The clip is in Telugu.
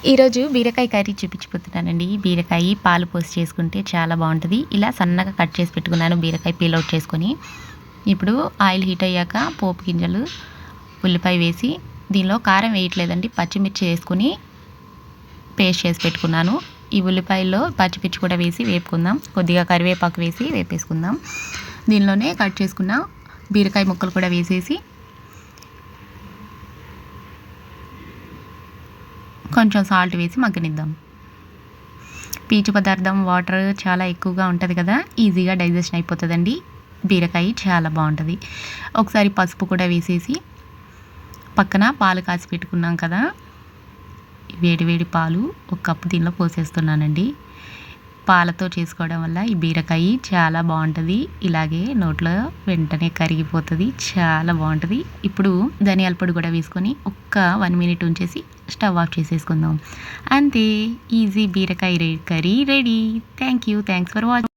ఈరోజు బీరకాయ కర్రీ చూపించిపోతున్నానండి. బీరకాయ పాలు పోసి చేసుకుంటే చాలా బాగుంటుంది. ఇలా సన్నగా కట్ చేసి పెట్టుకున్నాను బీరకాయ పీల్ అవుట్ చేసుకొని. ఇప్పుడు ఆయిల్ హీట్ అయ్యాక పోపు గింజలు, ఉల్లిపాయ వేసి, దీనిలో కారం వేయట్లేదండి, పచ్చిమిర్చి వేసుకుని పేస్ట్ చేసి పెట్టుకున్నాను. ఈ ఉల్లిపాయల్లో పచ్చిమిర్చి కూడా వేసి వేపుకుందాం. కొద్దిగా కరివేపాకు వేసి వేపేసుకుందాం. దీనిలోనే కట్ చేసుకున్న బీరకాయ ముక్కలు కూడా వేసేసి కొంచెం సాల్ట్ వేసి మగ్గనిద్దాం. పీచు పదార్థం వాటర్ చాలా ఎక్కువగా ఉంటుంది కదా, ఈజీగా డైజెషన్ అయిపోతుందండి. బీరకాయ చాలా బాగుంటుంది. ఒకసారి పసుపు కూడా వేసేసి పక్కన పాలు కాసి పెట్టుకున్నాం కదా, వేడి వేడి పాలు ఒక కప్పు దీనిలో పోసేస్తున్నానండి. పాలతో చేసుకోవడం వల్ల ఈ బీరకాయ చాలా బాగుంటుంది. ఇలాగే నోట్లో వెంటనే కరిగిపోతుంది, చాలా బాగుంటుంది. ఇప్పుడు ధనియాల పొడి కూడా వేసుకొని ఒక్క 1 మినిట్ ఉంచేసి స్టవ్ ఆఫ్ చేసేసుకుందాం. అంతే, ఈజీ బీరకాయ curry ready. Thanks for watching.